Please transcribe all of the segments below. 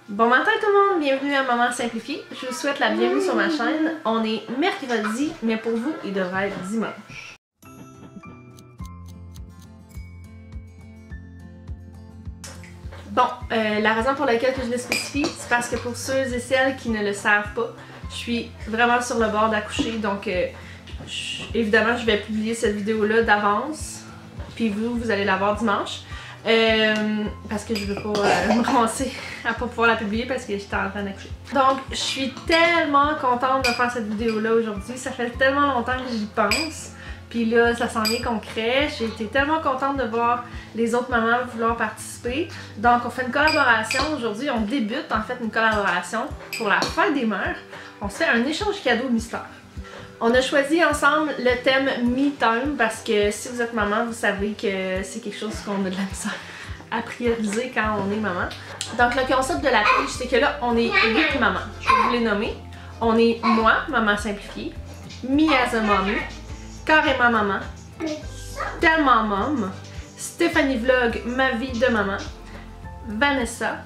Bon matin tout le monde, bienvenue à Maman Simplifiée. Je vous souhaite la bienvenue sur ma chaîne. On est mercredi, mais pour vous, il devrait être dimanche. Bon, la raison pour laquelle je le spécifie, c'est parce que pour ceux et celles qui ne le savent pas, je suis vraiment sur le bord d'accoucher, donc évidemment je vais publier cette vidéo-là d'avance, puis vous allez la voir dimanche. Parce que je veux pas me ramasser à pas pouvoir la publier parce que j'étais en train d'accoucher. Donc je suis tellement contente de faire cette vidéo là aujourd'hui, ça fait tellement longtemps que j'y pense. Puis là ça s'en vient concret, j'ai été tellement contente de voir les autres mamans vouloir participer. Donc on fait une collaboration aujourd'hui, on débute en fait une collaboration pour la fête des mères. On se fait un échange cadeau mystère. On a choisi ensemble le thème Me Time parce que si vous êtes maman, vous savez que c'est quelque chose qu'on a de la misère à prioriser quand on est maman. Donc le concept de la pige, c'est que là, on est 8 mamans. Je vais vous les nommer. On est moi, Maman Simplifiée, Me as a Mommy, Carrément Maman, Tellement Mom, Stéphanie Vlog, Ma vie de maman, Vanessa,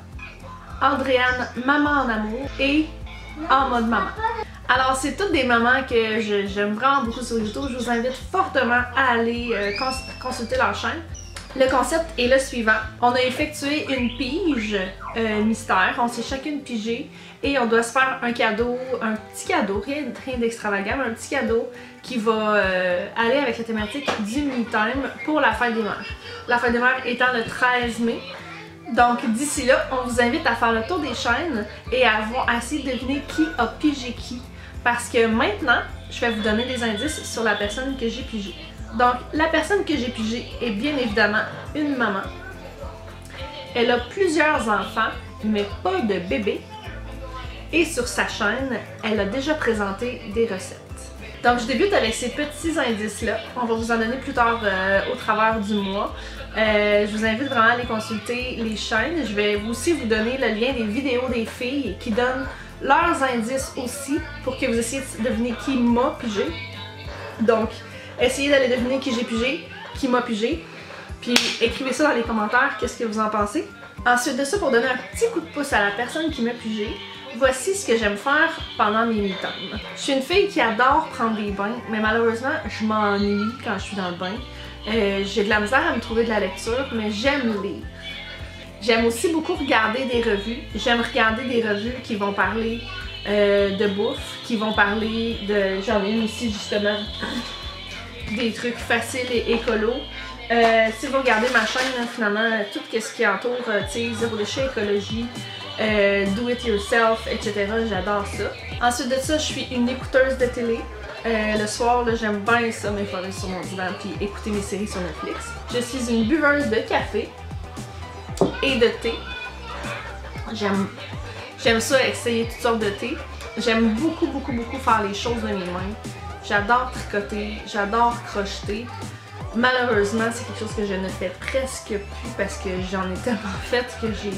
Andréane, Maman en amour et En mode maman. Alors, c'est toutes des mamans que j'aime vraiment beaucoup sur YouTube. Je vous invite fortement à aller consulter leur chaîne. Le concept est le suivant. On a effectué une pige mystère. On s'est chacune pigée et on doit se faire un cadeau, un petit cadeau, rien d'extravagant, mais un petit cadeau qui va aller avec la thématique du Me Time pour la fête des mères. La fête des mères étant le 13 mai. Donc d'ici là, on vous invite à faire le tour des chaînes et à essayer de deviner qui a pigé qui. Parce que maintenant, je vais vous donner des indices sur la personne que j'ai pigée. Donc, la personne que j'ai pigée est bien évidemment une maman. Elle a plusieurs enfants, mais pas de bébé. Et sur sa chaîne, elle a déjà présenté des recettes. Donc, je débute avec ces petits indices-là. On va vous en donner plus tard au travers du mois. Je vous invite vraiment à aller consulter les chaînes. Je vais aussi vous donner le lien des vidéos des filles qui donnent leurs indices aussi pour que vous essayiez de deviner qui m'a pigé. Donc, essayez d'aller deviner qui j'ai pigé, qui m'a pigé, puis écrivez ça dans les commentaires, qu'est-ce que vous en pensez. Ensuite de ça, pour donner un petit coup de pouce à la personne qui m'a pigé, voici ce que j'aime faire pendant mes me-time. Je suis une fille qui adore prendre des bains, mais malheureusement, je m'ennuie quand je suis dans le bain. J'ai de la misère à me trouver de la lecture, mais j'aime lire. J'aime aussi beaucoup regarder des revues. J'aime regarder des revues qui vont parler de bouffe, qui vont parler de... J'en ai une ici justement, des trucs faciles et écolos. Si vous regardez ma chaîne, finalement, tout ce qui entoure, tu sais, zéro déchet, écologie, do it yourself, etc. J'adore ça. Ensuite de ça, je suis une écouteuse de télé. Le soir, j'aime bien ça, m'efforer sur mon divan puis écouter mes séries sur Netflix. Je suis une buveuse de café et de thé. J'aime ça, essayer toutes sortes de thé. J'aime beaucoup faire les choses de mes mains. J'adore tricoter, j'adore crocheter. Malheureusement, c'est quelque chose que je ne fais presque plus parce que j'en ai tellement fait que j'ai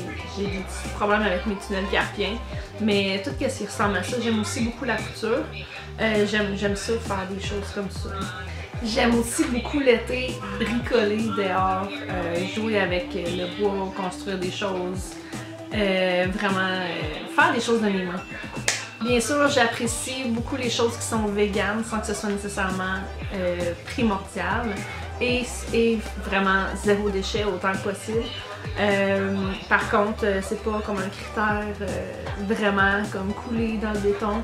des petits problèmes avec mes tunnels carpiens. Mais tout ce qui ressemble à ça, j'aime aussi beaucoup la couture. J'aime ça, faire des choses comme ça. J'aime aussi beaucoup l'été, bricoler dehors, jouer avec le bois, construire des choses, vraiment faire des choses de mes mains. Bien sûr, j'apprécie beaucoup les choses qui sont véganes sans que ce soit nécessairement primordial et vraiment zéro déchet autant que possible. Par contre, c'est pas comme un critère vraiment comme couler dans le béton.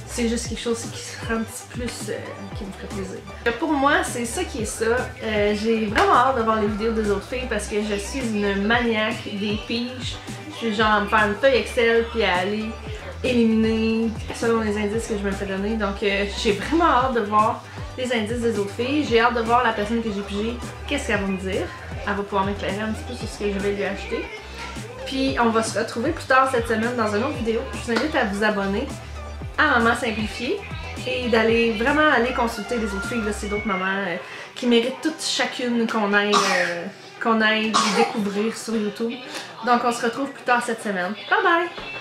C'est juste quelque chose qui serait un petit plus qui me ferait plaisir. Pour moi, c'est ça qui est ça. J'ai vraiment hâte de voir les vidéos des autres filles parce que je suis une maniaque des piges. Je suis genre à me faire une feuille Excel puis à aller éliminer selon les indices que je me fais donner. Donc j'ai vraiment hâte de voir les indices des autres filles. J'ai hâte de voir la personne que j'ai pigée, qu'est-ce qu'elle va me dire. Elle va pouvoir m'éclairer un petit peu sur ce que je vais lui acheter. Puis on va se retrouver plus tard cette semaine dans une autre vidéo. Je vous invite à vous abonner à Maman Simplifiée et d'aller vraiment aller consulter les autres filles. C'est d'autres mamans qui méritent toutes chacune qu'on aille découvrir sur YouTube. Donc on se retrouve plus tard cette semaine. Bye bye!